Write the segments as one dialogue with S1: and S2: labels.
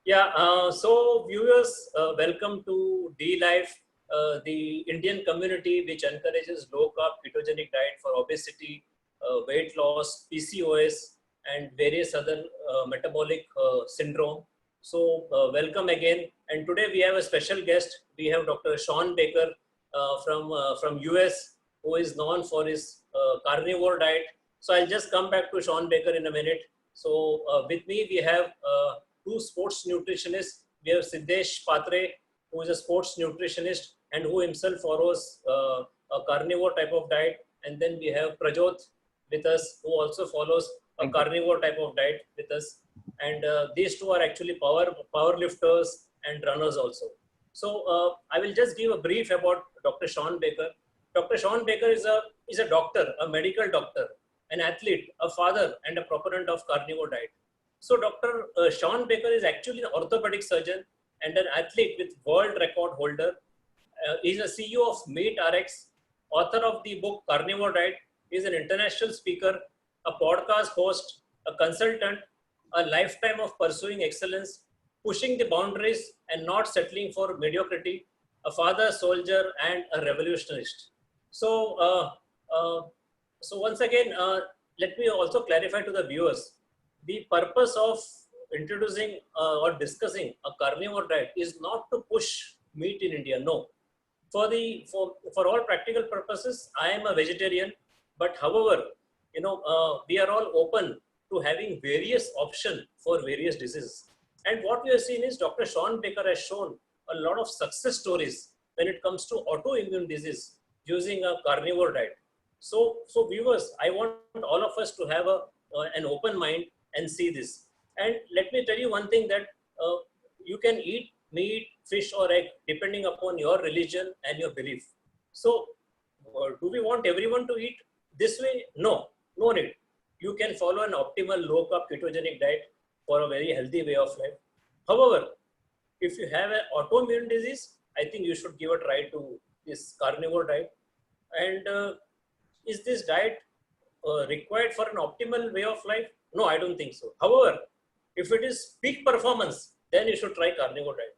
S1: So viewers, welcome to D-Life, the Indian community which encourages low-carb ketogenic diet for obesity, weight loss, PCOS, and various other metabolic syndrome. So welcome again. And today we have a special guest. We have Dr. Shawn Baker from US, who is known for his carnivore diet. So I'll just come back to Shawn Baker in a minute. So with me we have two sports nutritionists. We have Siddhesh Prajyot, who is a sports nutritionist and who himself follows a carnivore type of diet. And then we have Prajyot with us, who also follows a carnivore type of diet with us. And these two are actually power lifters and runners also. So I will just give a brief about Dr. Shawn Baker. Dr. Shawn Baker is a doctor, a medical doctor, an athlete, a father, and a proponent of carnivore diet. So Dr. Shawn Baker is actually an orthopedic surgeon and an athlete with world record holder. He's a CEO of Meat RX, author of the book Carnivore Diet. He's an international speaker, a podcast host, a consultant, a lifetime of pursuing excellence, pushing the boundaries and not settling for mediocrity, a father, soldier, and a revolutionist. So once again, let me also clarify to the viewers, the purpose of introducing or discussing a carnivore diet is not to push meat in India. No, for all practical purposes, I am a vegetarian. But however, we are all open to having various options for various diseases. And what we have seen is Dr. Shawn Baker has shown a lot of success stories when it comes to autoimmune disease using a carnivore diet. So viewers, I want all of us to have an open mind and see this. And let me tell you one thing, that you can eat meat, fish or egg depending upon your religion and your belief. So do we want everyone to eat this way? No need. You can follow an optimal low carb ketogenic diet for a very healthy way of life. However, if you have an autoimmune disease, I think you should give a try to this carnivore diet. And is this diet required for an optimal way of life? No, I don't think so. However, if it is peak performance, then you should try carnivore diet.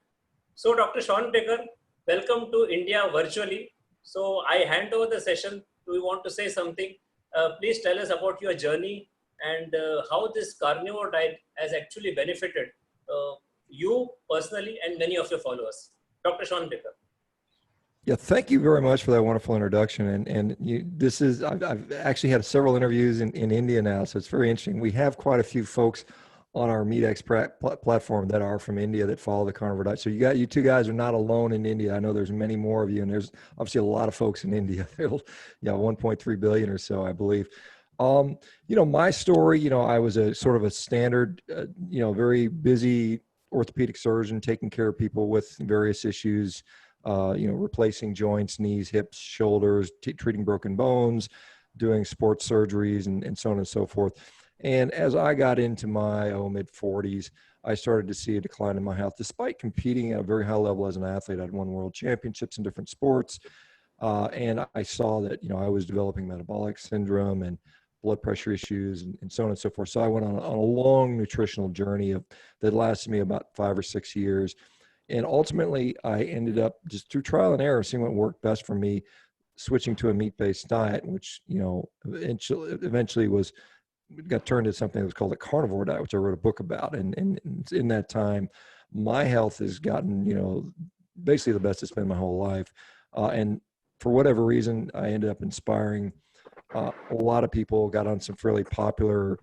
S1: So Dr. Shawn Baker, welcome to India virtually. So I hand over the session. Do you want to say something? Please tell us about your journey and how this carnivore diet has actually benefited you personally and many of your followers. Dr. Shawn Baker.
S2: Yeah, thank you very much for that wonderful introduction. I've actually had several interviews in India now, so it's very interesting. We have quite a few folks on our MeatX platform that are from India that follow the carnivore diet. So you two guys are not alone in India. I know there's many more of you, and there's obviously a lot of folks in India. 1.3 billion or so, I believe. My story, I was a sort of a standard, very busy orthopedic surgeon taking care of people with various issues. Replacing joints, knees, hips, shoulders, treating broken bones, doing sports surgeries, and so on and so forth. And as I got into my mid-40s, I started to see a decline in my health, despite competing at a very high level as an athlete. I'd won world championships in different sports, and I saw that I was developing metabolic syndrome and blood pressure issues, and so on and so forth. So I went on a long nutritional journey that lasted me about 5 or 6 years. And ultimately, I ended up just through trial and error, seeing what worked best for me, switching to a meat-based diet, which eventually got turned into something that was called a carnivore diet, which I wrote a book about. And in that time, my health has gotten basically the best it's been my whole life. And for whatever reason, I ended up inspiring a lot of people. Got on some fairly popular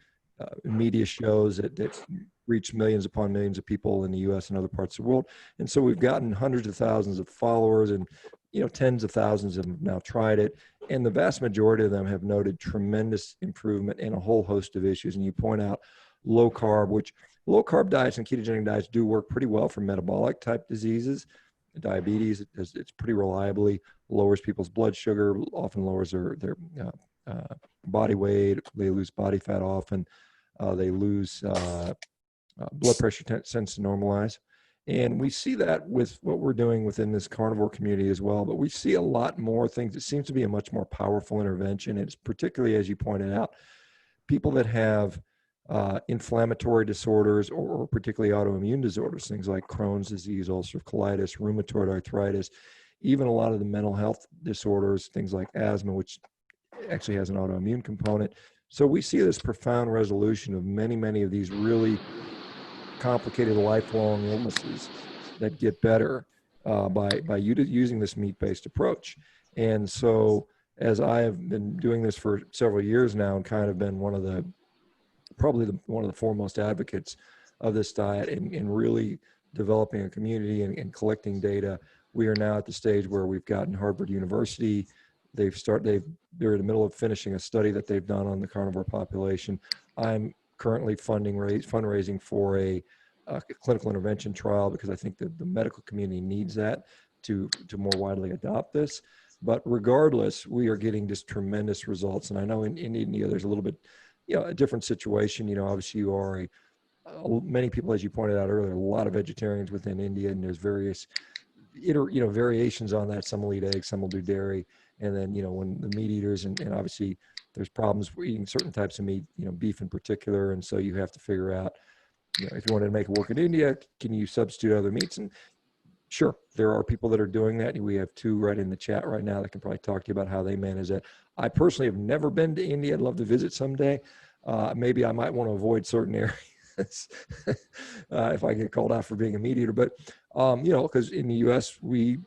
S2: media shows that reach millions upon millions of people in the U.S. and other parts of the world. And so we've gotten hundreds of thousands of followers, and tens of thousands have now tried it. And the vast majority of them have noted tremendous improvement in a whole host of issues. And you point out low carb diets and ketogenic diets do work pretty well for metabolic type diseases. Diabetes, it's pretty reliably lowers people's blood sugar, often lowers their body weight. They lose body fat often. They lose blood pressure tends to normalize. And we see that with what we're doing within this carnivore community as well. But we see a lot more things. It seems to be a much more powerful intervention. It's particularly, as you pointed out, people that have inflammatory disorders or particularly autoimmune disorders, things like Crohn's disease, ulcerative colitis, rheumatoid arthritis, even a lot of the mental health disorders, things like asthma, which actually has an autoimmune component. So we see this profound resolution of many, many of these really complicated lifelong illnesses that get better by using this meat-based approach. And so as I have been doing this for several years now and kind of been one of the foremost advocates of this diet and really developing a community and collecting data, we are now at the stage where we've gotten Harvard University. They're in the middle of finishing a study that they've done on the carnivore population. I'm currently fundraising for a clinical intervention trial because I think that the medical community needs that to more widely adopt this. But regardless, we are getting just tremendous results. And I know in India, there's a little bit, a different situation. Obviously you are many people, as you pointed out earlier, a lot of vegetarians within India, and there's various, variations on that. Some will eat eggs, some will do dairy. And then, when the meat eaters, and obviously there's problems for eating certain types of meat, beef in particular. And so you have to figure out, if you wanted to make it work in India, can you substitute other meats? And sure, there are people that are doing that. We have two right in the chat right now that can probably talk to you about how they manage that. I personally have never been to India. I'd love to visit someday. Maybe I might want to avoid certain areas if I get called out for being a meat eater. But, because in the U.S., we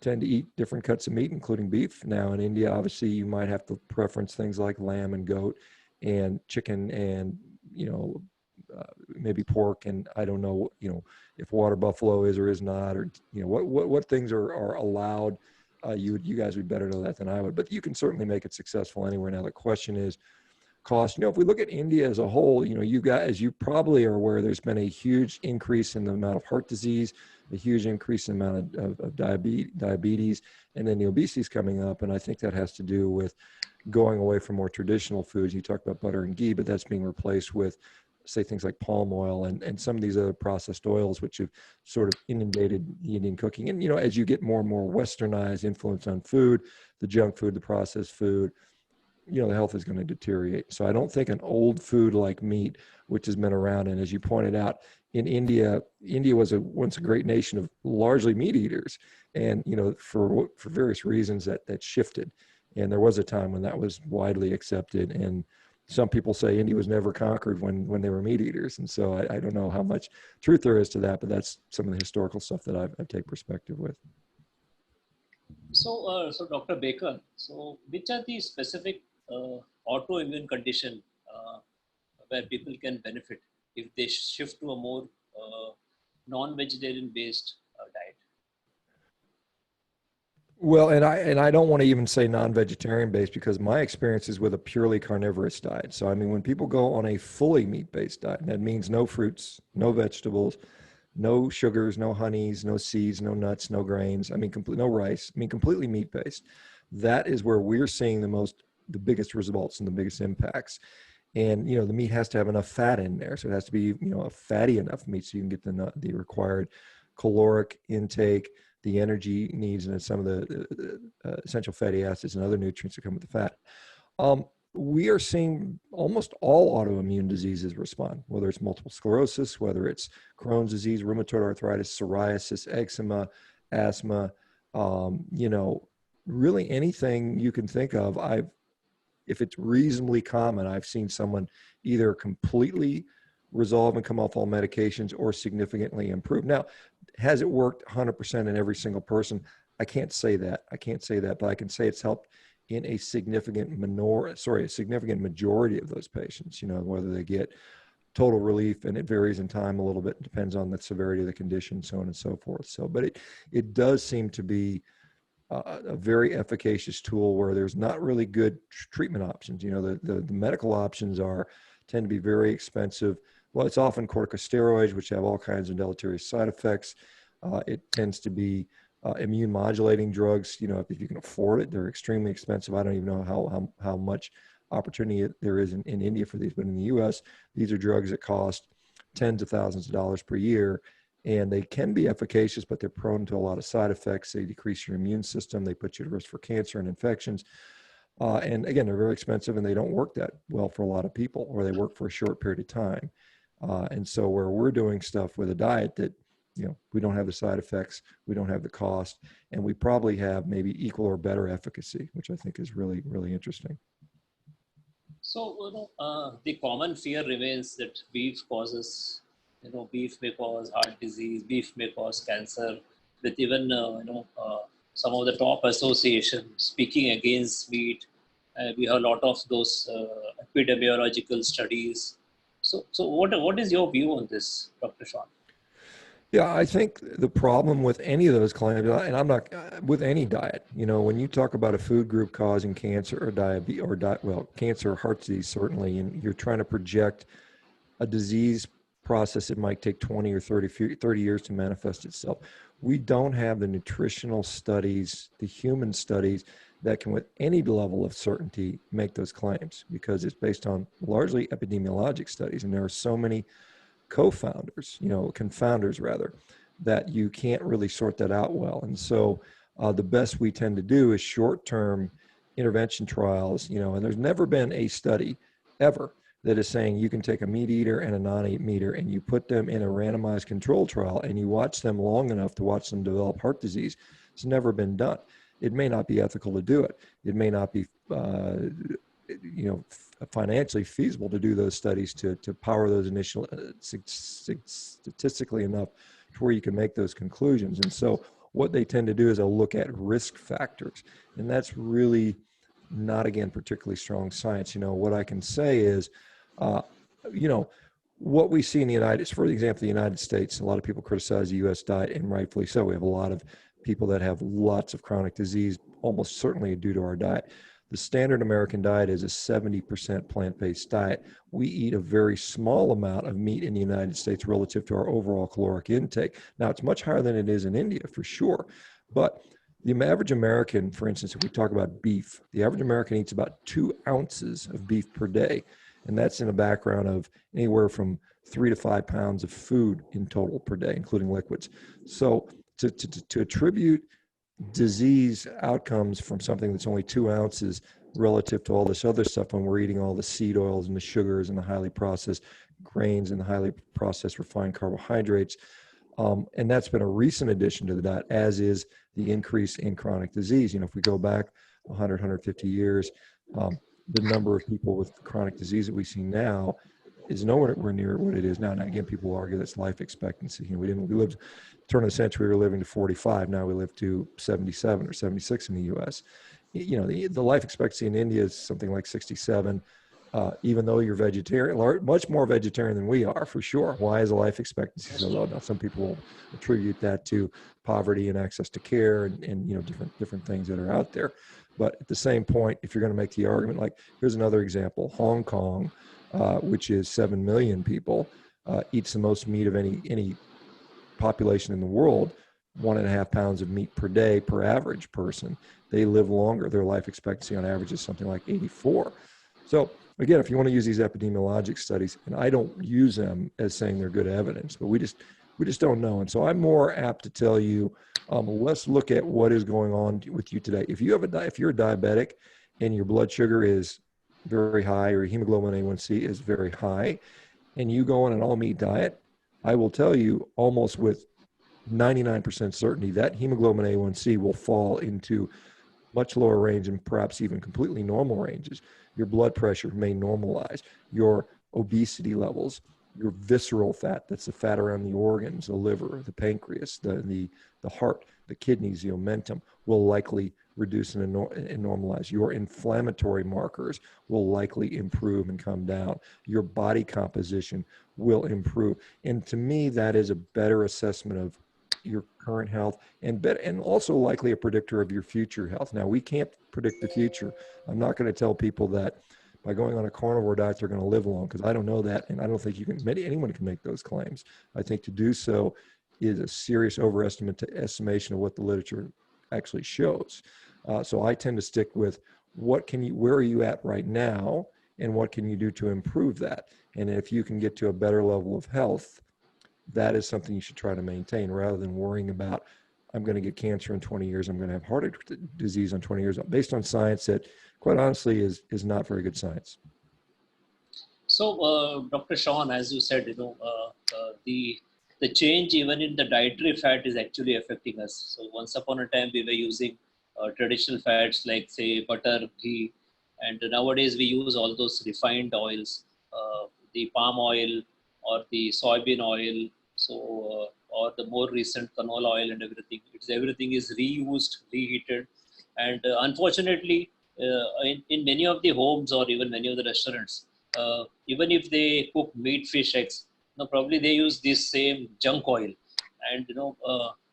S2: tend to eat different cuts of meat, including beef. Now in India, obviously, you might have to preference things like lamb and goat and chicken and, maybe pork, and I don't know, if water buffalo is or is not, or what things are allowed. You guys would better know that than I would, but you can certainly make it successful anywhere. Now the question is cost. If we look at India as a whole, you guys, as you probably are aware, there's been a huge increase in the amount of heart disease, a huge increase in the amount of diabetes, and then the obesity is coming up, and I think that has to do with going away from more traditional foods. You talked about butter and ghee, but that's being replaced with, say, things like palm oil and some of these other processed oils, which have sort of inundated the Indian cooking. And, as you get more and more westernized influence on food, the junk food, the processed food, the health is going to deteriorate. So I don't think an old food like meat, which has been around, and as you pointed out, in India was once a great nation of largely meat eaters. And, for various reasons that shifted. And there was a time when that was widely accepted. And some people say India was never conquered when they were meat eaters. And so I don't know how much truth there is to that, but that's some of the historical stuff that I take perspective with.
S1: So, Dr. Baker, so which are the specific autoimmune condition where people can benefit if they shift to a more non-vegetarian based diet?
S2: Well, and I don't want to even say non-vegetarian based, because my experience is with a purely carnivorous diet. So, I mean, when people go on a fully meat-based diet, that means no fruits, no vegetables, no sugars, no honeys, no seeds, no nuts, no grains. I mean, no rice. I mean, completely meat-based. That is where we're seeing the biggest results and the biggest impacts. And, the meat has to have enough fat in there. So it has to be, a fatty enough meat so you can get the required caloric intake, the energy needs, and some of the essential fatty acids and other nutrients that come with the fat. We are seeing almost all autoimmune diseases respond, whether it's multiple sclerosis, whether it's Crohn's disease, rheumatoid arthritis, psoriasis, eczema, asthma, really anything you can think of. If it's reasonably common, I've seen someone either completely resolve and come off all medications or significantly improve. Now, has it worked 100% in every single person? I can't say that, but I can say it's helped in a significant majority of those patients, whether they get total relief, and it varies in time a little bit. It depends on the severity of the condition, so on and so forth. So, but it does seem to be a very efficacious tool where there's not really good treatment options. The medical options tend to be very expensive. Well, it's often corticosteroids, which have all kinds of deleterious side effects. It tends to be immune modulating drugs. If you can afford it, they're extremely expensive. I don't even know how much opportunity there is in India for these, but in the US, these are drugs that cost tens of thousands of dollars per year. And they can be efficacious, but they're prone to a lot of side effects. They decrease your immune system. They put you at risk for cancer and infections. And again, they're very expensive and they don't work that well for a lot of people, or they work for a short period of time. And so where we're doing stuff with a diet that, we don't have the side effects, we don't have the cost, and we probably have maybe equal or better efficacy, which I think is really, really interesting.
S1: So, the common fear remains that beef causes, beef may cause heart disease, beef may cause cancer, with even, some of the top associations speaking against meat. We have a lot of those epidemiological studies. So what is your view on this, Dr. Shawn?
S2: Yeah, I think the problem with any of those claims, and I'm not with any diet, when you talk about a food group causing cancer or diabetes well, cancer or heart disease, certainly, and you're trying to project a disease process that might take 20 or 30 years to manifest itself. We don't have the nutritional studies, the human studies that can, with any level of certainty, make those claims, because it's based on largely epidemiologic studies. And there are so many confounders rather, that you can't really sort that out well. And so the best we tend to do is short-term intervention trials, and there's never been a study ever that is saying you can take a meat eater and a non-meat eater and you put them in a randomized control trial and you watch them long enough to watch them develop heart disease. It's never been done. It may not be ethical to do it. It may not be financially feasible to do those studies to power those initial statistically enough to where you can make those conclusions. And so what they tend to do is they'll look at risk factors, and that's really not, again, particularly strong science. What I can say is, what we see in the for example, the United States, a lot of people criticize the U.S. diet, and rightfully so. We have a lot of people that have lots of chronic disease, almost certainly due to our diet. The standard American diet is a 70% plant-based diet. We eat a very small amount of meat in the United States relative to our overall caloric intake. Now, it's much higher than it is in India, for sure. But the average American, for instance, if we talk about beef, the average American eats about 2 ounces of beef per day. And that's in a background of anywhere from 3 to 5 pounds of food in total per day, including liquids. So to attribute disease outcomes from something that's only 2 ounces relative to all this other stuff, when we're eating all the seed oils and the sugars and the highly processed grains and the highly processed refined carbohydrates. And that's been a recent addition to the diet, as is the increase in chronic disease. If we go back 100, 150 years, the number of people with chronic disease that we see now is nowhere near what it is now. Now, again, people argue that's life expectancy. We lived, turn of the century, we were living to 45. Now we live to 77 or 76 in the U.S. The life expectancy in India is something like 67. Even though you're vegetarian, much more vegetarian than we are, for sure. Why is the life expectancy so low? Now, some people will attribute that to poverty and access to care and different things that are out there. But at the same point, if you're going to make the argument, like, here's another example: Hong Kong, which is 7 million people, eats the most meat of any population in the world, 1.5 pounds of meat per day per average person. They live longer. Their life expectancy on average is something like 84. So again, if you want to use these epidemiologic studies, and I don't use them as saying they're good evidence, but we just don't know. And so I'm more apt to tell you, let's look at what is going on with you today. If you're a diabetic and your blood sugar is very high, or hemoglobin A1C is very high, and you go on an all-meat diet, I will tell you almost with 99% certainty that hemoglobin A1C will fall into much lower range and perhaps even completely normal ranges. Your blood pressure may normalize. Your obesity levels, your visceral fat, that's the fat around the organs, the liver, the pancreas, the heart, the kidneys, the omentum, will likely reduce and normalize. Your inflammatory markers will likely improve and come down. Your body composition will improve. And to me, that is a better assessment of your current health and also likely a predictor of your future health. Now, we can't predict the future. I'm not going to tell people that by going on a carnivore diet they're going to live long, because I don't know that, and I don't think anyone can make those claims. I think to do so is a serious estimation of what the literature actually shows. So I tend to stick with where are you at right now, and what can you do to improve that? And if you can get to a better level of health, that is something you should try to maintain, rather than worrying about, I'm going to get cancer in 20 years, I'm going to have heart disease in 20 years, based on science that quite honestly is not very good science.
S1: So, Dr. Shawn, as you said, the change even in the dietary fat is actually affecting us. So, once upon a time, we were using traditional fats like, say, butter, ghee, and nowadays we use all those refined oils, the palm oil or the soybean oil, so or the more recent canola oil and everything. Everything is reused, reheated, and unfortunately, in many of the homes or even many of the restaurants, even if they cook meat, fish, eggs, probably they use this same junk oil, and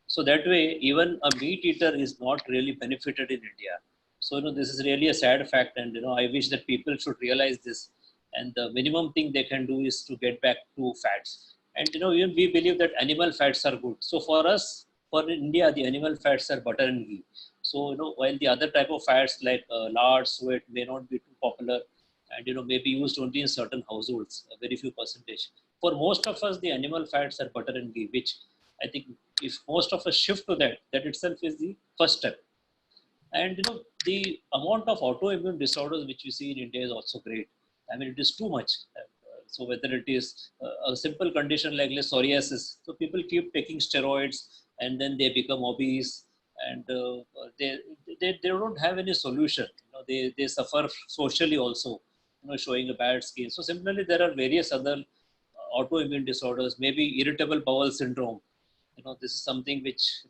S1: so that way even a meat eater is not really benefited in India. So this is really a sad fact, and I wish that people should realize this, and the minimum thing they can do is to get back to fats. And even we believe that animal fats are good. So for us, for India, the animal fats are butter and ghee. So while the other type of fats like lard, sweat may not be too popular, and maybe used only in certain households, a very few percentage. For most of us, the animal fats are butter and ghee, which I think if most of us shift to that, that itself is the first step. And the amount of autoimmune disorders which we see in India is also great. I mean, it is too much. So whether it is a simple condition like psoriasis, so people keep taking steroids and then they become obese, and they don't have any solution. They suffer socially also, showing a bad skin. So similarly, there are various other autoimmune disorders, maybe irritable bowel syndrome. This is something which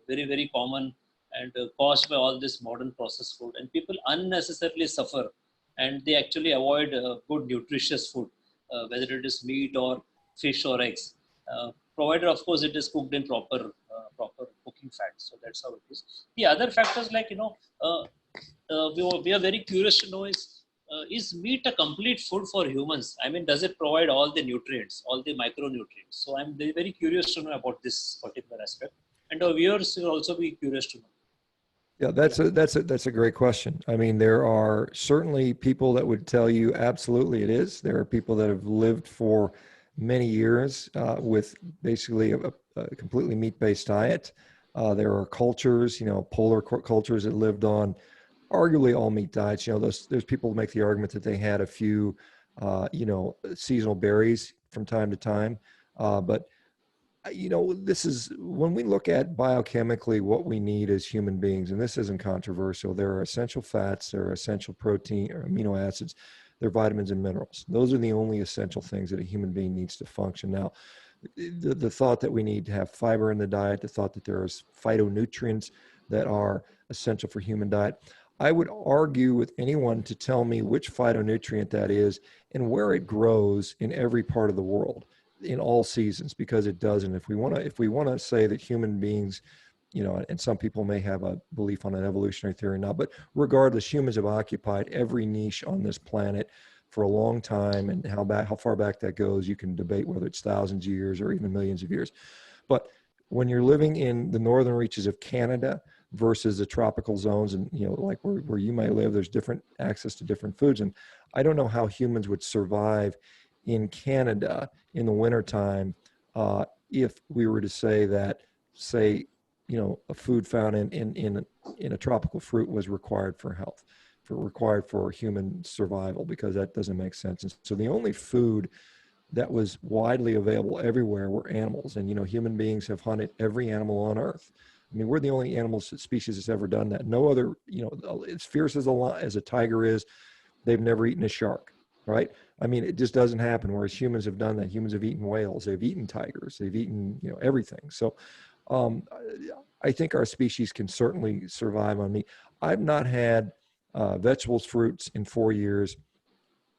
S1: very very common, and caused by all this modern processed food, and people unnecessarily suffer, and they actually avoid good nutritious food, whether it is meat or fish or eggs, provided of course it is cooked in proper cooking fat. So that's how it is. The other factors like we are very curious to know is meat a complete food for humans? I mean, does it provide all the nutrients, all the micronutrients? So I'm very, very curious to know about this particular aspect, and our viewers will also be curious to know.
S2: Yeah, that's a great question. I mean, there are certainly people that would tell you absolutely it is. There are people that have lived for many years with basically a completely meat-based diet. There are cultures, polar cultures that lived on arguably all meat diets. There's people who make the argument that they had a few, seasonal berries from time to time, but this is when we look at biochemically what we need as human beings, and this isn't controversial. There are essential fats, there are essential protein or amino acids, there are vitamins and minerals. Those are the only essential things that a human being needs to function. Now, the thought that we need to have fiber in the diet, the thought that there is phytonutrients that are essential for human diet. I would argue with anyone to tell me which phytonutrient that is and where it grows in every part of the world in all seasons, because it doesn't. If we want to say that human beings, and some people may have a belief on an evolutionary theory or not, but regardless, humans have occupied every niche on this planet for a long time, and how far back that goes, you can debate whether it's thousands of years or even millions of years. But when you're living in the northern reaches of Canada versus the tropical zones, and like where you might live, there's different access to different foods, and I don't know how humans would survive in Canada in the wintertime if we were to say that, a food found in a tropical fruit was required for health, required for human survival, because that doesn't make sense. And so the only food that was widely available everywhere were animals, and human beings have hunted every animal on earth. I mean, we're the only animal species that's ever done that. No other, as fierce as a tiger is, they've never eaten a shark, right? I mean, it just doesn't happen. Whereas humans have done that. Humans have eaten whales, they've eaten tigers, they've eaten, everything. So I think our species can certainly survive on meat. I've not had vegetables, fruits in 4 years.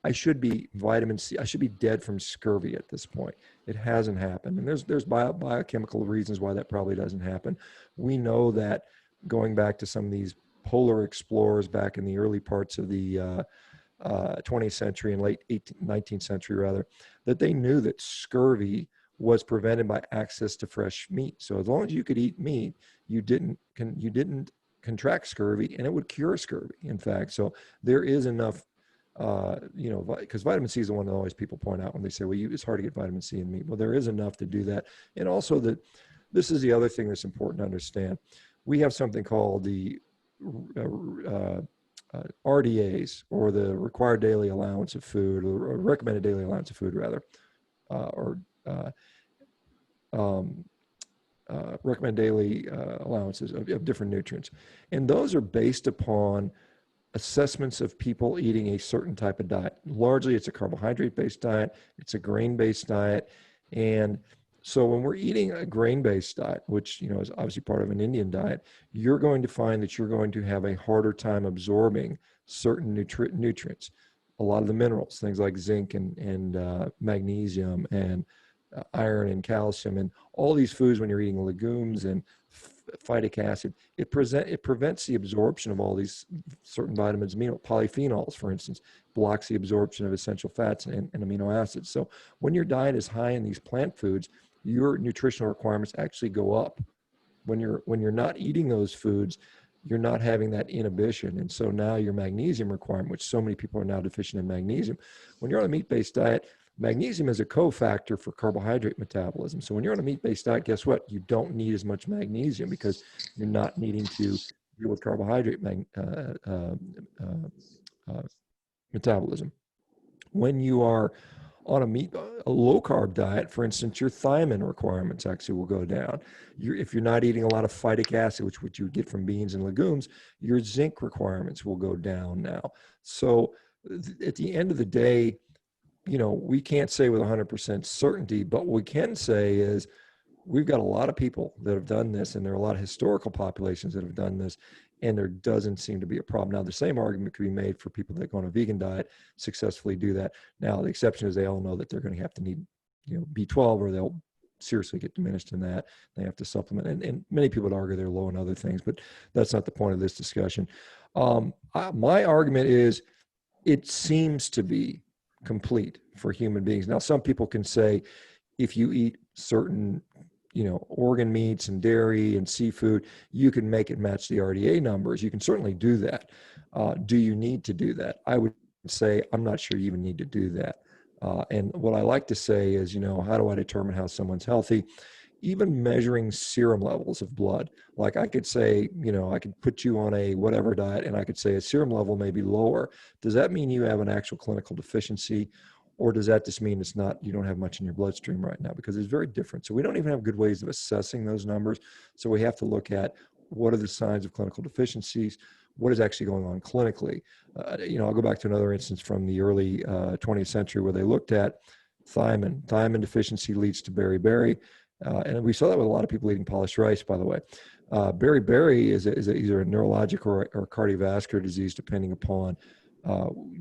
S2: I should be vitamin C. I should be dead from scurvy at this point. It hasn't happened. And there's biochemical reasons why that probably doesn't happen. We know that going back to some of these polar explorers back in the early parts of the 20th century and late 19th century rather, that they knew that scurvy was prevented by access to fresh meat. So as long as you could eat meat, you didn't contract scurvy, and it would cure scurvy, in fact. So there is enough, because vitamin C is the one that always people point out when they say, well, it's hard to get vitamin C in meat. Well, there is enough to do that. And also that this is the other thing that's important to understand. We have something called the RDAs, or the required daily allowance of food, or recommended daily allowance of food rather, or um, recommend daily allowances of different nutrients. And those are based upon assessments of people eating a certain type of diet. Largely, it's a carbohydrate-based diet, it's a grain-based diet. And so when we're eating a grain-based diet, which is obviously part of an Indian diet, you're going to find that you're going to have a harder time absorbing certain nutrients. A lot of the minerals, things like zinc and magnesium and iron and calcium, and all these foods, when you're eating legumes and phytic acid, it prevents the absorption of all these certain vitamins. Polyphenols, for instance, blocks the absorption of essential fats and amino acids. So when your diet is high in these plant foods, your nutritional requirements actually go up. When you're not eating those foods, you're not having that inhibition. And so now your magnesium requirement, which so many people are now deficient in magnesium, when you're on a meat-based diet, magnesium is a cofactor for carbohydrate metabolism. So when you're on a meat-based diet, guess what? You don't need as much magnesium because you're not needing to deal with carbohydrate metabolism. When you are on a low-carb diet, for instance, your thiamine requirements actually will go down. If you're not eating a lot of phytic acid, which you would get from beans and legumes, your zinc requirements will go down now. So at the end of the day, we can't say with 100% certainty, but what we can say is we've got a lot of people that have done this, and there are a lot of historical populations that have done this, and there doesn't seem to be a problem. Now, the same argument could be made for people that go on a vegan diet, successfully do that. Now, the exception is they all know that they're going to have to need, B12, or they'll seriously get diminished in that. They have to supplement. And many people would argue they're low in other things, but that's not the point of this discussion. My argument is it seems to be complete for human beings. Now, some people can say if you eat certain, organ meats and dairy and seafood, you can make it match the RDA numbers. You can certainly do that. Do you need to do that? I would say I'm not sure you even need to do that. And what I like to say is, how do I determine how someone's healthy? Even measuring serum levels of blood. Like I could say, I could put you on a whatever diet and I could say a serum level may be lower. Does that mean you have an actual clinical deficiency? Or does that just mean you don't have much in your bloodstream right now? Because it's very different. So we don't even have good ways of assessing those numbers. So we have to look at what are the signs of clinical deficiencies, what is actually going on clinically. I'll go back to another instance from the early 20th century where they looked at thiamine. Thiamine deficiency leads to beriberi. And we saw that with a lot of people eating polished rice, by the way. Beriberi is either a neurologic or cardiovascular disease, depending upon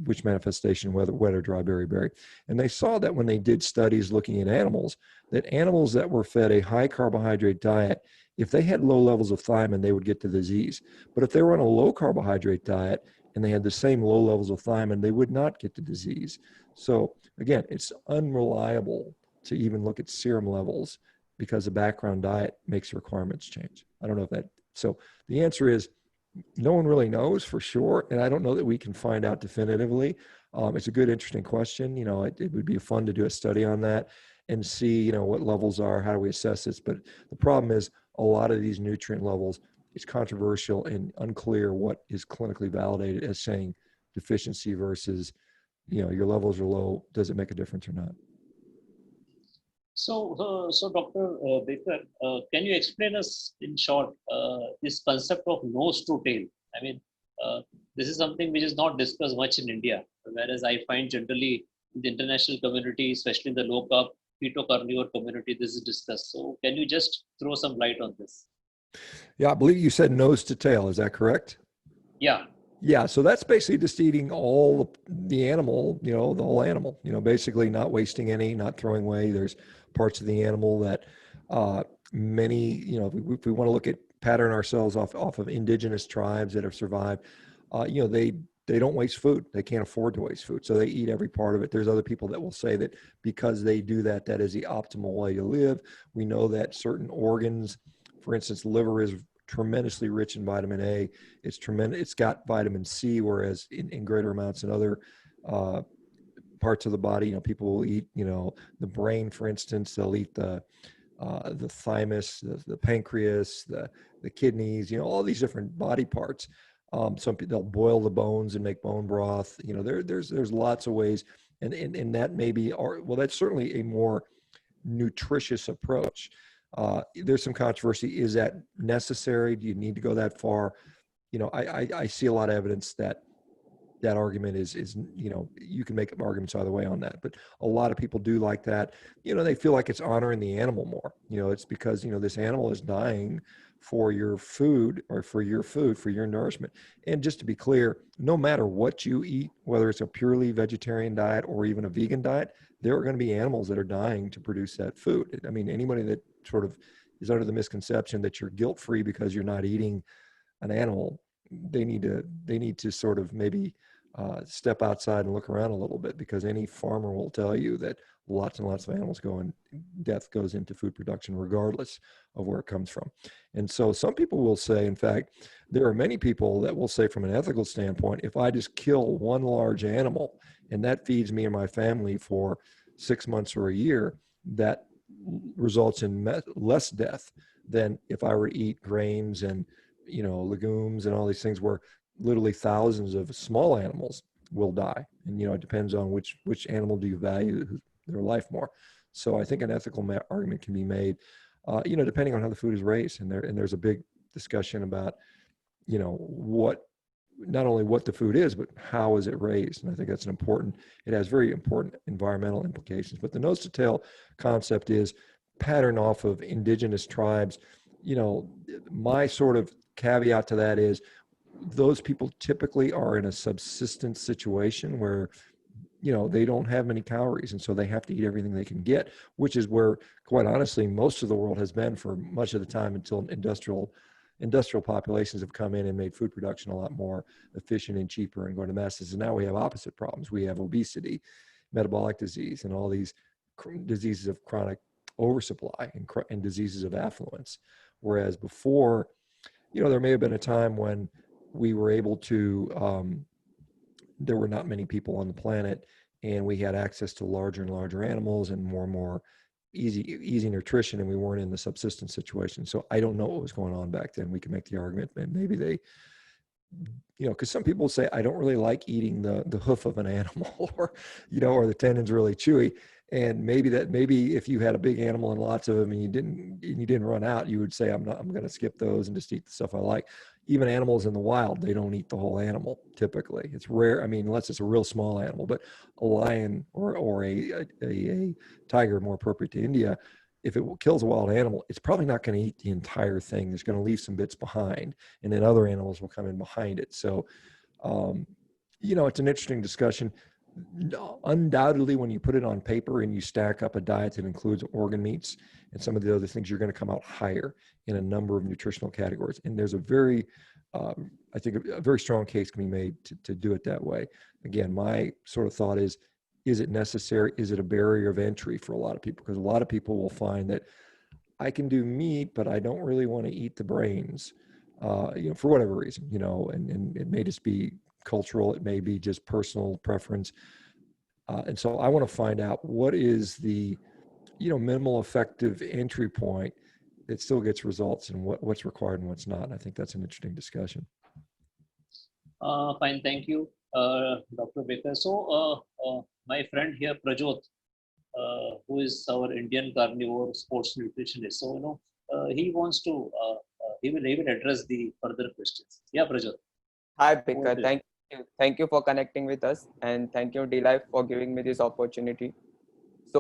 S2: which manifestation, whether wet or dry beriberi. And they saw that when they did studies looking at animals, that animals that were fed a high carbohydrate diet, if they had low levels of thiamine, they would get the disease. But if they were on a low carbohydrate diet and they had the same low levels of thiamine, they would not get the disease. So again, it's unreliable to even look at serum levels because the background diet makes requirements change. I don't know if that, so the answer is no one really knows for sure. And I don't know that we can find out definitively. It's a good, interesting question. It would be fun to do a study on that and see, what levels are, how do we assess this? But the problem is a lot of these nutrient levels, it's controversial and unclear what is clinically validated as saying deficiency versus, your levels are low. Does it make a difference or not?
S1: So Dr. Baker, can you explain us in short this concept of nose to tail? I mean, this is something which is not discussed much in India, whereas I find generally in the international community, especially in the low carb keto carnivore community, this is discussed. So can you just throw some light on this?
S2: Yeah, I believe you said nose to tail. Is that correct?
S1: Yeah.
S2: Yeah, so that's basically just eating all the animal, the whole animal, basically not wasting any, not throwing away. There's parts of the animal that many, if we want to look at pattern ourselves off of indigenous tribes that have survived, they don't waste food. They can't afford to waste food. So they eat every part of it. There's other people that will say that because they do that, that is the optimal way to live. We know that certain organs, for instance, liver is tremendously rich in vitamin A. It's tremendous. It's got vitamin C, whereas in greater amounts in other parts of the body, people will eat, the brain, for instance, they'll eat the thymus, the pancreas, the kidneys, all these different body parts. Some people, they'll boil the bones and make bone broth. You know, there's lots of ways, and that may be, well, that's certainly a more nutritious approach. There's some controversy. Is that necessary? Do you need to go that far? You know, I see a lot of evidence that that argument is, you know, you can make arguments either way on that, but a lot of people do like that. You know, they feel like it's honoring the animal more. You know, it's because, you know, this animal is dying for your food, or for your food, for your nourishment. And just to be clear, no matter what you eat, whether it's a purely vegetarian diet or even a vegan diet, there are going to be animals that are dying to produce that food. I mean, anybody that sort of is under the misconception that you're guilt-free because you're not eating an animal, they need to sort of maybe step outside and look around a little bit, because any farmer will tell you that lots and lots of animals go, and death goes into food production regardless of where it comes from. And so some people will say, in fact, there are many people that will say from an ethical standpoint, if I just kill one large animal and that feeds me and my family for 6 months or a year, that results in less death than if I were to eat grains and, you know, legumes and all these things, where literally thousands of small animals will die. And, you know, it depends on which animal do you value their life more. So I think an ethical argument can be made, you know, depending on how the food is raised. And there's a big discussion about, you know, not only what the food is, but how is it raised. And I think that's it has very important environmental implications. But the nose to tail concept is pattern off of indigenous tribes. You know, my sort of caveat to that is, those people typically are in a subsistence situation where, you know, they don't have many calories, and so they have to eat everything they can get, which is where, quite honestly, most of the world has been for much of the time, until industrial populations have come in and made food production a lot more efficient and cheaper and going to masses. And now we have opposite problems. We have obesity, metabolic disease, and all these diseases of chronic oversupply and diseases of affluence. Whereas before, you know, there may have been a time when we were able to, there were not many people on the planet, and we had access to larger and larger animals and more easy nutrition, and we weren't in the subsistence situation. So I don't know what was going on back then. We can make the argument that maybe they, you know, because some people say, I don't really like eating the hoof of an animal, or, you know, or the tendon's really chewy. And maybe if you had a big animal and lots of them, and you didn't run out, you would say, I'm going to skip those and just eat the stuff I like. Even animals in the wild, they don't eat the whole animal. Typically, it's rare. I mean, unless it's a real small animal, but a lion or a tiger, more appropriate to India, if it kills a wild animal, it's probably not going to eat the entire thing. It's going to leave some bits behind, and then other animals will come in behind it. So, you know, it's an interesting discussion. Undoubtedly, when you put it on paper and you stack up a diet that includes organ meats and some of the other things, you're going to come out higher in a number of nutritional categories. And there's I think a very strong case can be made to do it that way. Again, my sort of thought is it necessary? Is it a barrier of entry for a lot of people? Because a lot of people will find that I can do meat, but I don't really want to eat the brains, you know, for whatever reason, you know, and it may just be cultural, it may be just personal preference. And so I want to find out what is the, you know, minimal effective entry point that still gets results, and what's required and what's not. And I think that's an interesting discussion.
S1: Fine, thank you, Dr. Baker. So my friend here, Prajyot, who is our Indian carnivore sports nutritionist. So, you know, he wants to, he will address the further questions. Yeah, Prajyot.
S3: Hi, Baker. Thank you for connecting with us, and thank you, D-Life, for giving me this opportunity. So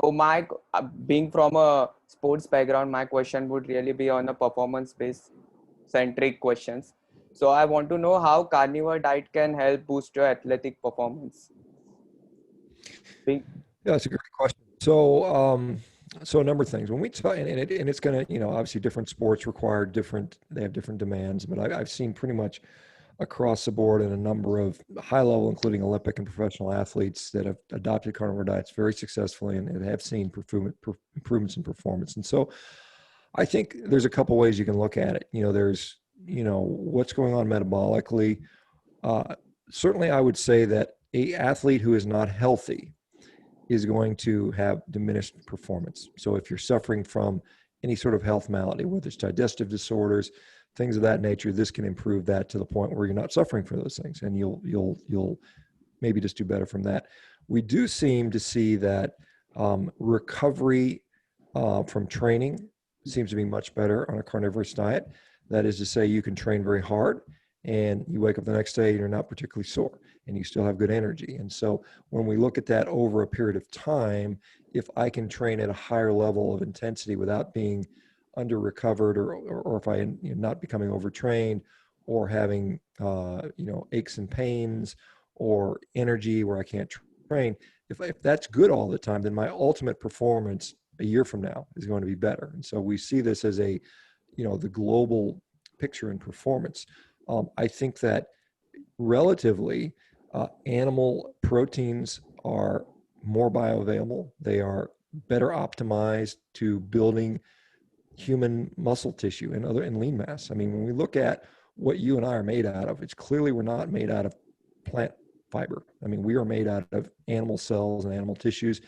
S3: being from a sports background, my question would really be on a performance-based centric questions. So I want to know how carnivore diet can help boost your athletic performance.
S2: Yeah, that's a great question. So, so a number of things. When we talk, and it's going to, you know, obviously different sports require they have different demands, but I've seen pretty much across the board in a number of high level, including Olympic and professional athletes that have adopted carnivore diets very successfully and have seen improvements in performance. And so I think there's a couple ways you can look at it. You know, there's, you know, what's going on metabolically. Certainly I would say that an athlete who is not healthy is going to have diminished performance. So if you're suffering from any sort of health malady, whether it's digestive disorders, things of that nature, this can improve that to the point where you're not suffering for those things, and you'll maybe just do better from that. We do seem to see that recovery from training seems to be much better on a carnivorous diet. That is to say, you can train very hard and you wake up the next day and you're not particularly sore and you still have good energy. And so when we look at that over a period of time, if I can train at a higher level of intensity without being under recovered, or if I am not becoming overtrained or having aches and pains or energy where I can't train, if that's good all the time, then my ultimate performance a year from now is going to be better. And so we see this as the global picture in performance. I think that relatively animal proteins are more bioavailable. They are better optimized to building human muscle tissue and lean mass. I mean, when we look at what you and I are made out of, it's clearly we're not made out of plant fiber. I mean, we are made out of animal cells and animal tissues.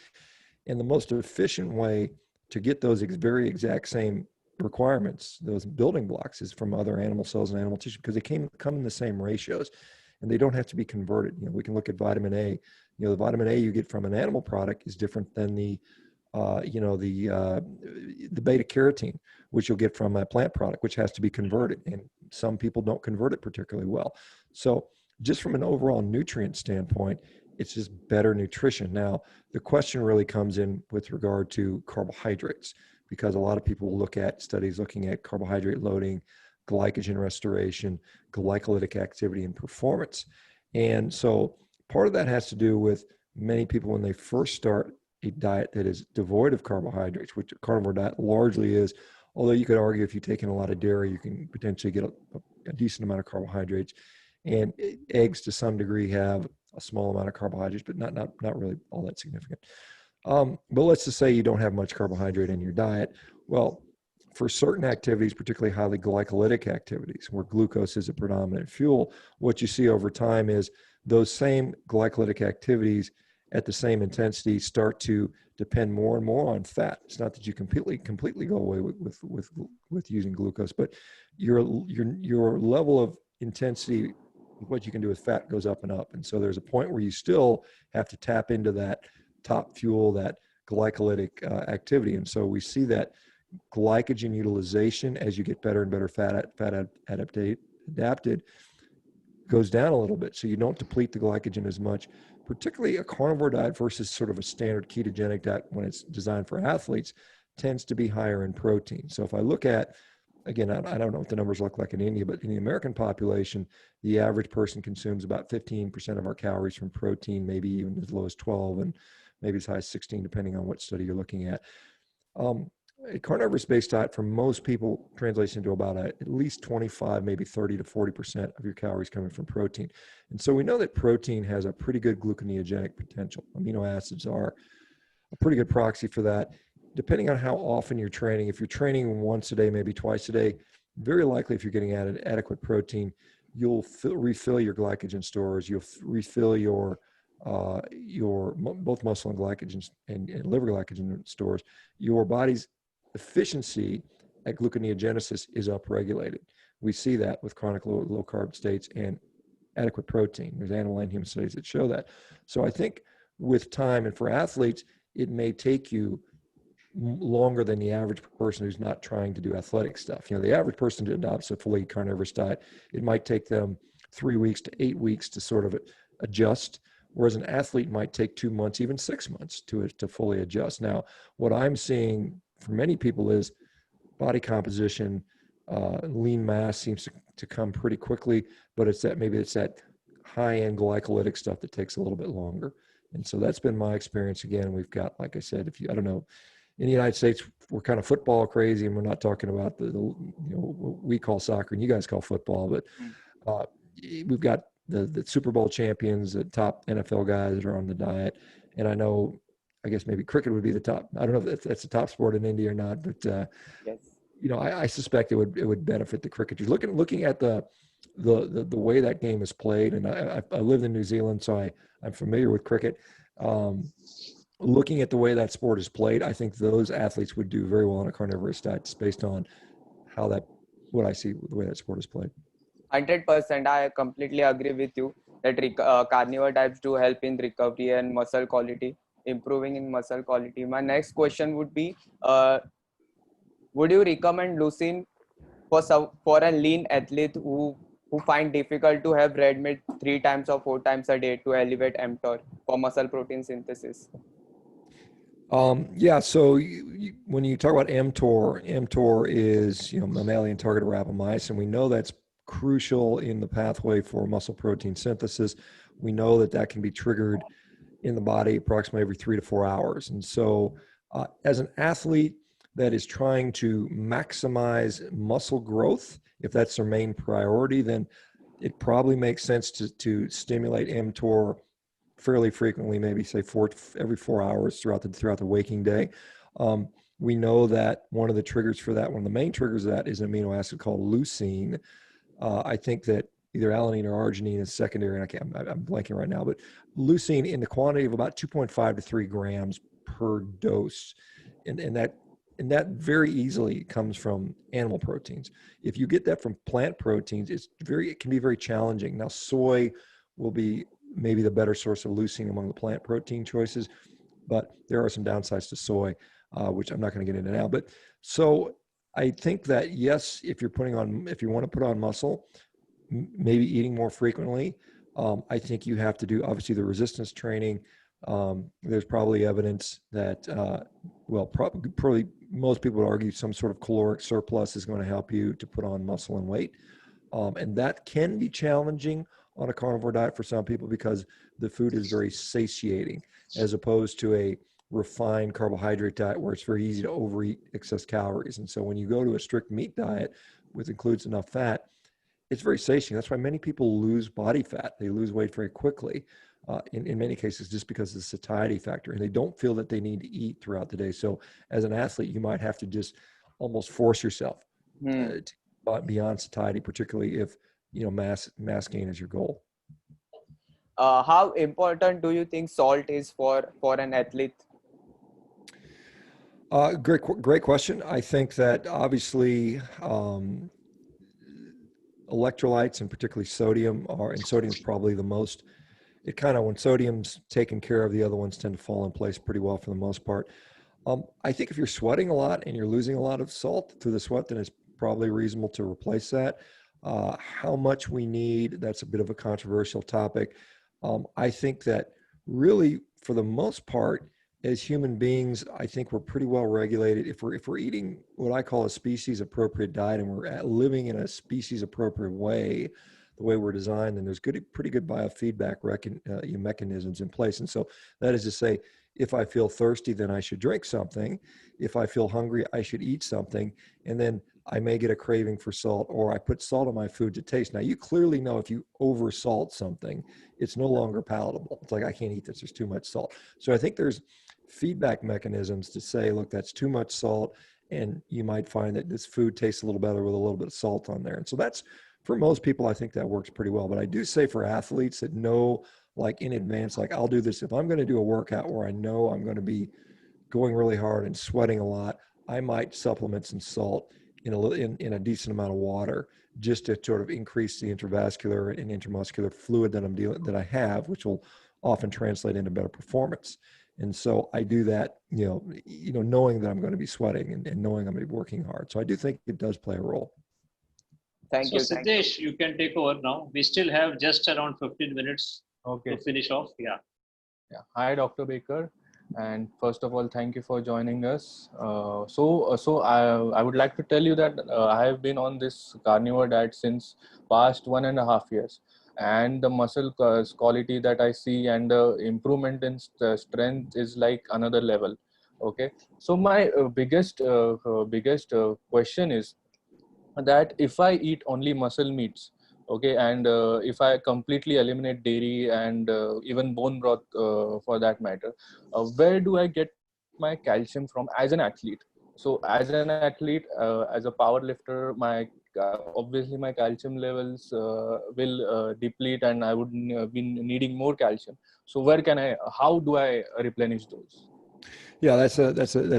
S2: And the most efficient way to get those very exact same requirements, those building blocks, is from other animal cells and animal tissue, because they come in the same ratios and they don't have to be converted. We can look at vitamin A. The vitamin A you get from an animal product is different than the beta carotene, which you'll get from a plant product, which has to be converted. And some people don't convert it particularly well. So just from an overall nutrient standpoint, it's just better nutrition. Now, the question really comes in with regard to carbohydrates, because a lot of people look at studies looking at carbohydrate loading, glycogen restoration, glycolytic activity, and performance. And so part of that has to do with many people when they first start a diet that is devoid of carbohydrates, which a carnivore diet largely is, although you could argue if you've taken a lot of dairy, you can potentially get a decent amount of carbohydrates. And eggs to some degree have a small amount of carbohydrates, but not really all that significant. But let's just say you don't have much carbohydrate in your diet. Well, for certain activities, particularly highly glycolytic activities, where glucose is a predominant fuel, what you see over time is those same glycolytic activities at the same intensity start to depend more and more on fat. It's not that you completely go away with using glucose, but your level of intensity, what you can do with fat, goes up and up. And so there's a point where you still have to tap into that top fuel, that glycolytic activity. And so we see that glycogen utilization as you get better and better fat adapted goes down a little bit. So you don't deplete the glycogen as much, particularly a carnivore diet versus sort of a standard ketogenic diet when it's designed for athletes tends to be higher in protein. So if I look at, again, I don't know what the numbers look like in India, but in the American population, the average person consumes about 15% of our calories from protein, maybe even as low as 12, and maybe as high as 16, depending on what study you're looking at. A carnivorous-based diet for most people translates into about at least 25, maybe 30 to 40% of your calories coming from protein. And so we know that protein has a pretty good gluconeogenic potential. Amino acids are a pretty good proxy for that. Depending on how often you're training, if you're training once a day, maybe twice a day, very likely if you're getting adequate protein, you'll refill your glycogen stores, you'll refill your both muscle and glycogen and liver glycogen stores. Your body's efficiency at gluconeogenesis is upregulated. We see that with chronic low carb states and adequate protein. There's animal and human studies that show that. So I think with time, and for athletes, it may take you longer than the average person who's not trying to do athletic stuff. The average person who adopts a fully carnivorous diet, it might take them 3 weeks to 8 weeks to sort of adjust, whereas an athlete might take 2 months, even 6 months to fully adjust. Now, what I'm seeing for many people is body composition, lean mass seems to come pretty quickly, but it's that high-end glycolytic stuff that takes a little bit longer. And so that's been my experience. Again, we've got, like I said, I don't know, in the United States, we're kind of football crazy, and we're not talking about what we call soccer and you guys call football, but we've got the Super Bowl champions, the top NFL guys that are on the diet. And I guess maybe cricket would be the top. I don't know if that's the top sport in India or not, but
S3: yes.
S2: I suspect it would benefit the cricketers. Looking at the way that game is played, and I live in New Zealand, so I'm familiar with cricket. Looking at the way that sport is played, I think those athletes would do very well on a carnivorous diet, just based on how that what I see the way that sport is played.
S3: 100%. I completely agree with you that carnivore diets do help in recovery and muscle quality, improving in muscle quality. My next question would be, would you recommend leucine for a lean athlete who find difficult to have red meat 3 times or 4 times a day to elevate mTOR for muscle protein synthesis?
S2: Yeah, so when you talk about mTOR is, mammalian targeted rapamycin. We know that's crucial in the pathway for muscle protein synthesis. We know that that can be triggered in the body approximately every 3 to 4 hours. And so as an athlete that is trying to maximize muscle growth, if that's their main priority, then it probably makes sense to stimulate mTOR fairly frequently, maybe say every 4 hours throughout the waking day. We know that one of the triggers for that, one of the main triggers of that, is an amino acid called leucine. I think that either alanine or arginine is secondary, and I'm blanking right now, but leucine in the quantity of about 2.5 to 3 grams per dose, and that very easily comes from animal proteins. If you get that from plant proteins, it can be very challenging. Now, soy will be maybe the better source of leucine among the plant protein choices, but there are some downsides to soy, which I'm not going to get into now. But so I think that yes, if you want to put on muscle, maybe eating more frequently. I think you have to do obviously the resistance training. There's probably evidence that, probably most people would argue some sort of caloric surplus is going to help you to put on muscle and weight. And that can be challenging on a carnivore diet for some people because the food is very satiating as opposed to a refined carbohydrate diet where it's very easy to overeat excess calories. And so when you go to a strict meat diet, which includes enough fat, it's very satiating. That's why many people lose body fat. They lose weight very quickly, in many cases, just because of the satiety factor. And they don't feel that they need to eat throughout the day. So as an athlete, you might have to just almost force yourself to beyond satiety, particularly if mass gain is your goal.
S3: How important do you think salt is for an athlete?
S2: Great question. I think that obviously electrolytes and particularly sodium sodium's probably the most. When sodium's taken care of, the other ones tend to fall in place pretty well for the most part. I think if you're sweating a lot and you're losing a lot of salt through the sweat, then it's probably reasonable to replace that. How much we need, that's a bit of a controversial topic. I think that really, for the most part, as human beings, I think we're pretty well regulated. If we're eating what I call a species appropriate diet and we're living in a species appropriate way, the way we're designed, then there's pretty good biofeedback mechanisms in place. And so that is to say, if I feel thirsty, then I should drink something. If I feel hungry, I should eat something. And then I may get a craving for salt, or I put salt on my food to taste. Now, you clearly know if you over salt something, it's no longer palatable. It's like, I can't eat this, there's too much salt. So I think there's feedback mechanisms to say, look, that's too much salt, and you might find that this food tastes a little better with a little bit of salt on there. And so that's, for most people, I think that works pretty well. But I do say for athletes that know, like in advance, like I'll do this, if I'm going to do a workout where I know I'm going to be going really hard and sweating a lot, I might supplement some salt in a decent amount of water, just to sort of increase the intravascular and intramuscular fluid that I have, which will often translate into better performance. And so I do that, knowing that I'm going to be sweating and knowing I'm going to be working hard. So I do think it does play a role.
S3: Thank you.
S1: Siddhesh, you can take over now. We still have just around 15 minutes to finish off. Yeah.
S4: Hi, Dr. Baker. And first of all, thank you for joining us. So I would like to tell you that I have been on this carnivore diet since past 1.5 years. And the muscle quality that I see and the improvement in strength is like another level. Okay. So my biggest question is that if I eat only muscle meats, okay, and if I completely eliminate dairy and even bone broth for that matter, where do I get my calcium from as an athlete? So as an athlete, as a power lifter, obviously my calcium levels will deplete, and I would be needing more calcium. So how do I replenish those?
S2: Yeah, that's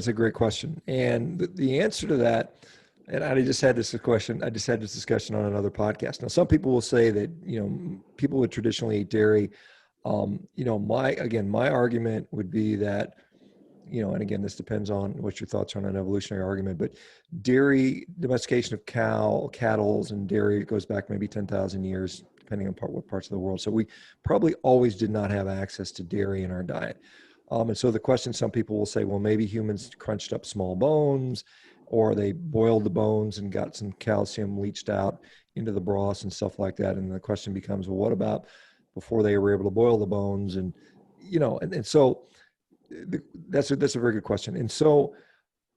S2: a great question. And the answer to that, And I just had this question. I just had this discussion on another podcast. Now, some people will say that, people would traditionally eat dairy. My argument would be that, and again, this depends on what your thoughts are on an evolutionary argument, but dairy, domestication of cattle and dairy goes back maybe 10,000 years, depending on what parts of the world. So we probably always did not have access to dairy in our diet. And so the question, some people will say, well, maybe humans crunched up small bones, or they boiled the bones and got some calcium leached out into the broth and stuff like that. And the question becomes, well, what about before they were able to boil the bones? And, so that's a very good question. And so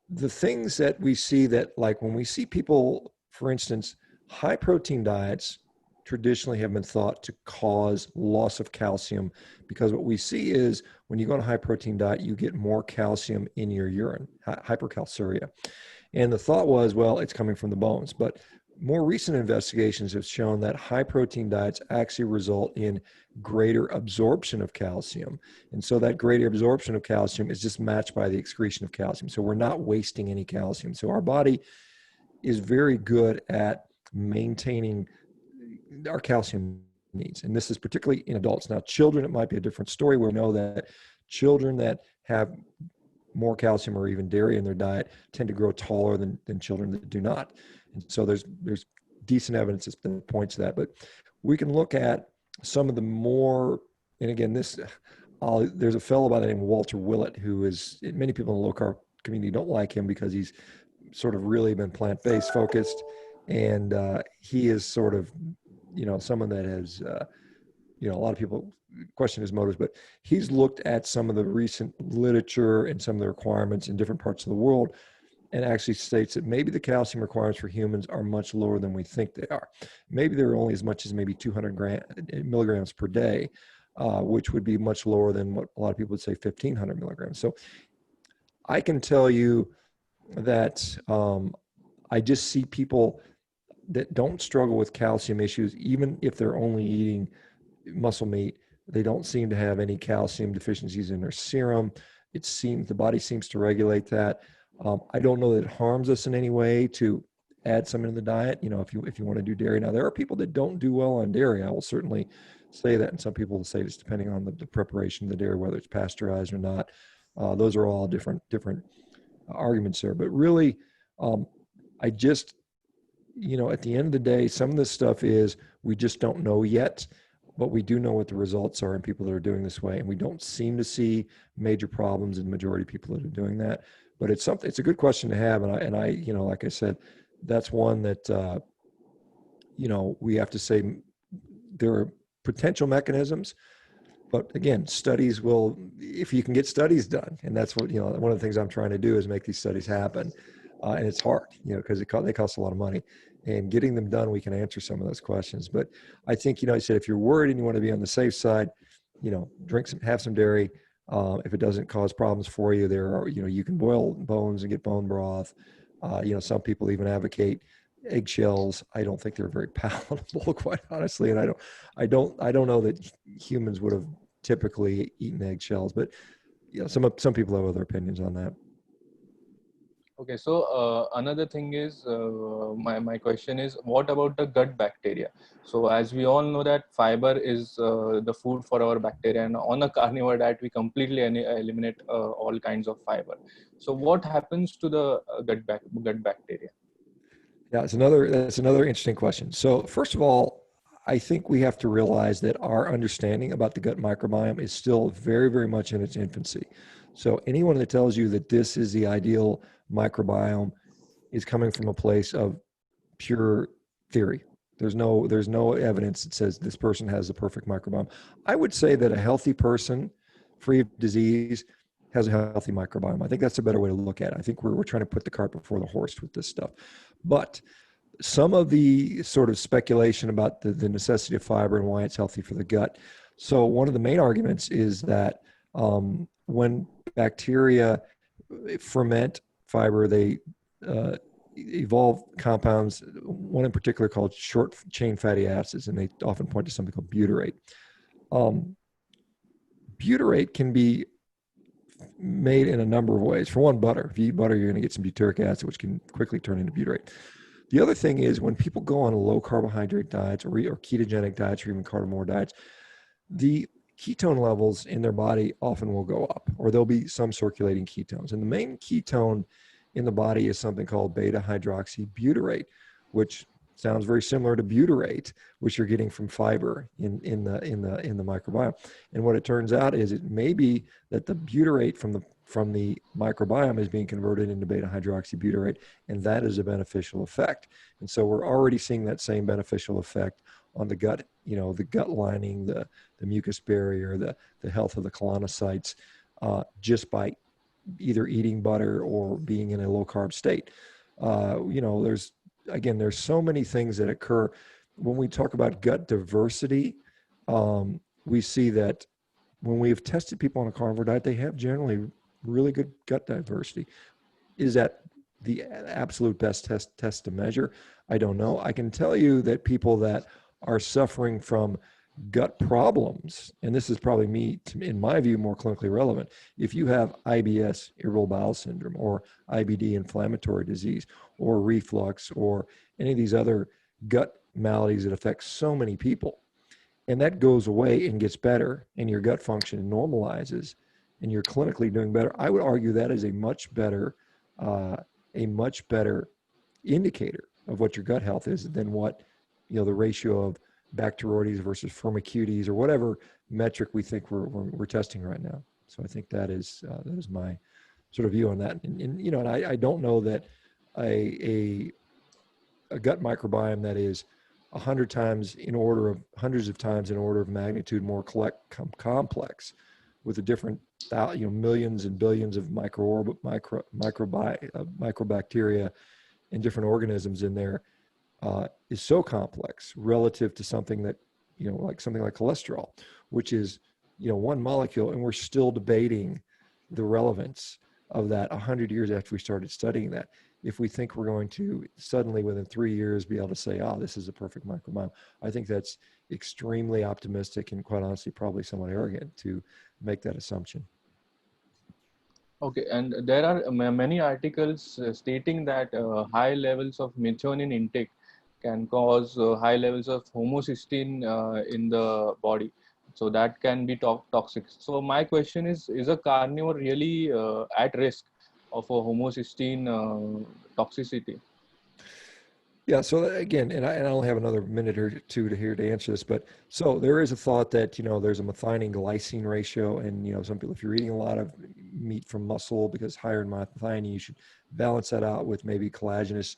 S2: the things that we see that, like when we see people, for instance, high protein diets traditionally have been thought to cause loss of calcium, because what we see is when you go on a high protein diet, you get more calcium in your urine, hypercalciuria. And the thought was, well, it's coming from the bones. But more recent investigations have shown that high protein diets actually result in greater absorption of calcium. And so that greater absorption of calcium is just matched by the excretion of calcium. So we're not wasting any calcium. So our body is very good at maintaining our calcium needs. And this is particularly in adults. Now, children, it might be a different story, where we know that children that have more calcium or even dairy in their diet tend to grow taller than children that do not. And so there's decent evidence that points to that. But we can look at some of the more, and again, there's a fellow by the name of Walter Willett, who is, many people in the low carb community don't like him because he's sort of really been plant-based focused. And he is sort of, someone that has, a lot of people question his motives, but he's looked at some of the recent literature and some of the requirements in different parts of the world, and actually states that maybe the calcium requirements for humans are much lower than we think they are. Maybe they're only as much as maybe 200 milligrams per day, which would be much lower than what a lot of people would say 1,500 milligrams. So I can tell you that I just see people that don't struggle with calcium issues, even if they're only eating muscle meat. They don't seem to have any calcium deficiencies in their serum. The body seems to regulate that. I don't know that it harms us in any way to add some into the diet. If you want to do dairy. Now, there are people that don't do well on dairy. I will certainly say that. And some people will say this depending on the preparation of the dairy, whether it's pasteurized or not. Those are all different arguments there. But really, I just, at the end of the day, some of this stuff is, we just don't know yet, but we do know what the results are in people that are doing this way. And we don't seem to see major problems in the majority of people that are doing that. But it's a good question to have. And I, like I said, that's one that, we have to say there are potential mechanisms, but again, studies will, if you can get studies done, and that's what, one of the things I'm trying to do is make these studies happen. And it's hard, because they cost a lot of money, and getting them done, we can answer some of those questions. But I think, I said, if you're worried and you want to be on the safe side, have some dairy. If it doesn't cause problems for you, there are, you can boil bones and get bone broth. Some people even advocate eggshells. I don't think they're very palatable, quite honestly. And I don't know that humans would have typically eaten eggshells, but some people have other opinions on that.
S4: Okay, so another thing is, my question is, what about the gut bacteria? So as we all know that fiber is the food for our bacteria, and on a carnivore diet, we completely eliminate all kinds of fiber. So what happens to the gut bacteria?
S2: Yeah, that's another interesting question. So first of all, I think we have to realize that our understanding about the gut microbiome is still very, very much in its infancy. So anyone that tells you that this is the ideal microbiome is coming from a place of pure theory. There's no evidence that says this person has the perfect microbiome. I would say that a healthy person, free of disease, has a healthy microbiome. I think that's a better way to look at it. I think we're trying to put the cart before the horse with this stuff. But some of the sort of speculation about the necessity of fiber and why it's healthy for the gut. So one of the main arguments is that when bacteria ferment fiber, they evolve compounds, one in particular called short chain fatty acids, and they often point to something called butyrate. Butyrate can be made in a number of ways. For one, butter. If you eat butter, you're going to get some butyric acid, which can quickly turn into butyrate. The other thing is when people go on low carbohydrate diets or ketogenic diets or even carnivore diets, the ketone levels in their body often will go up, or there'll be some circulating ketones. And the main ketone in the body is something called beta hydroxybutyrate, which sounds very similar to butyrate, which you're getting from fiber in the microbiome. And what it turns out is it may be that the butyrate from the microbiome is being converted into beta hydroxybutyrate, and that is a beneficial effect. And so we're already seeing that same beneficial effect on the gut, the gut lining, the mucus barrier, the health of the colonocytes, just by either eating butter or being in a low carb state. There's so many things that occur when we talk about gut diversity. We see that when we've tested people on a carnivore diet, they have generally really good gut diversity. Is that the absolute best test to measure? I don't know. I can tell you that people that are suffering from gut problems, and this is probably in my view, more clinically relevant. If you have IBS, irritable bowel syndrome, or IBD, inflammatory disease, or reflux, or any of these other gut maladies that affect so many people, and that goes away and gets better, and your gut function normalizes, and you're clinically doing better, I would argue that is a much better indicator of what your gut health is than what the ratio of Bacteroides versus Firmicutes or whatever metric we think we're testing right now. So I think that is my sort of view on that. And I don't know that a gut microbiome that is hundreds of times in order of magnitude more complex, with the different millions and billions of microbacteria and different organisms in there, is so complex relative to something that, like cholesterol, which is, one molecule, and we're still debating the relevance of that 100 years after we started studying that. If we think we're going to suddenly within 3 years be able to say, this is a perfect microbiome, I think that's extremely optimistic and quite honestly probably somewhat arrogant to make that assumption.
S4: Okay, and there are many articles stating that high levels of methionine intake can cause high levels of homocysteine in the body. So that can be toxic. So my question is a carnivore really at risk of a homocysteine toxicity?
S2: Yeah. So again, and I only have another minute or two to answer this, but so there is a thought that, there's a methionine glycine ratio, and, some people, if you're eating a lot of meat from muscle because higher in methionine, you should balance that out with maybe collagenous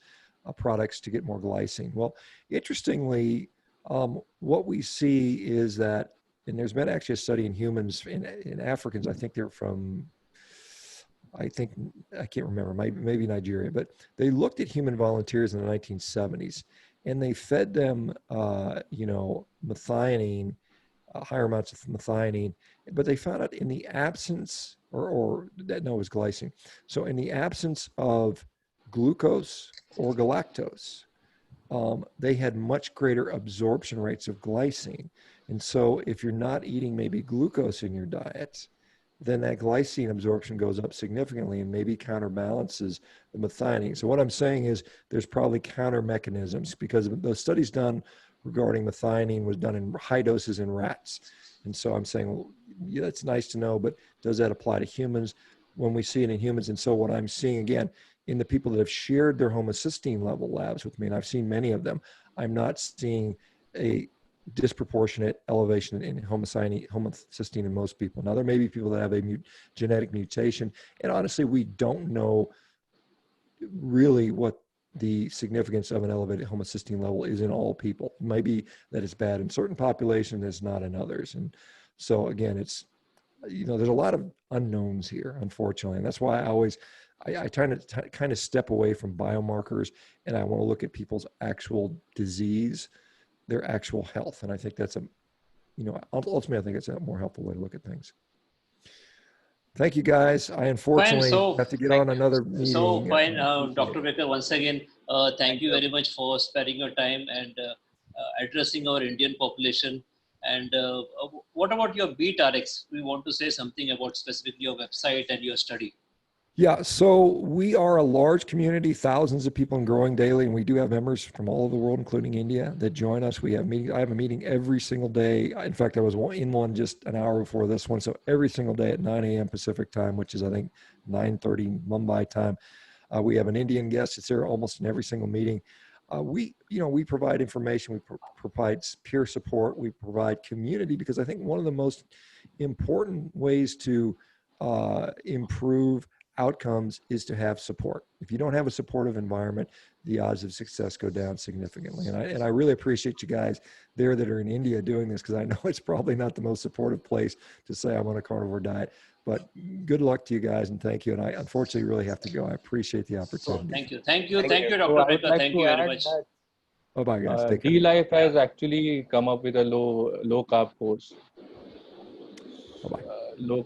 S2: products to get more glycine. Well, interestingly, what we see is that, and there's been actually a study in humans, in Africans, I can't remember, maybe Nigeria, but they looked at human volunteers in the 1970s, and they fed them, methionine, higher amounts of methionine, but they found out in the absence, it was glycine. So in the absence of glucose or galactose, they had much greater absorption rates of glycine. And so if you're not eating maybe glucose in your diet, then that glycine absorption goes up significantly and maybe counterbalances the methionine. So what I'm saying is there's probably counter mechanisms, because the studies done regarding methionine was done in high doses in rats. And so I'm saying, well, yeah, that's nice to know, but does that apply to humans when we see it in humans? And so what I'm seeing, again, in the people that have shared their homocysteine level labs with me, and I've seen many of them, I'm not seeing a disproportionate elevation in homocysteine in most people. Now, there may be people that have a genetic mutation, and honestly, we don't know really what the significance of an elevated homocysteine level is in all people. It might be that it's bad in certain populations, it's not in others. And so again, it's, there's a lot of unknowns here, unfortunately, and that's why I try to kind of step away from biomarkers, and I want to look at people's actual disease, their actual health. And I think that's ultimately, I think it's a more helpful way to look at things. Thank you, guys. I unfortunately have to get on another meeting.
S1: So fine, Dr. Baker, once again, thank you very much for sparing your time and addressing our Indian population And what about your BeatRx? We want to say something about specifically your website and your study.
S2: Yeah, so we are a large community, thousands of people and growing daily, and we do have members from all over the world, including India, that join us. We have meetings. I have a meeting every single day. In fact, I was in one just an hour before this one. So every single day at 9 a.m. Pacific time, which is I think 9:30 Mumbai time. We have an Indian guest that's there almost in every single meeting. We provide information. We provide peer support. We provide community, because I think one of the most important ways to improve outcomes is to have support. If you don't have a supportive environment, the odds of success go down significantly. And I really appreciate you guys there that are in India doing this, because I know it's probably not the most supportive place to say I'm on a carnivore diet. But good luck to you guys, and thank you. And I unfortunately really have to go. I appreciate the opportunity.
S1: So, thank you,
S3: Thank you.
S1: Dr. Baker. Thank you very much.
S2: Bye-bye, guys. Take care.
S4: D-Life has actually come up with a low carb course.
S2: Bye-bye.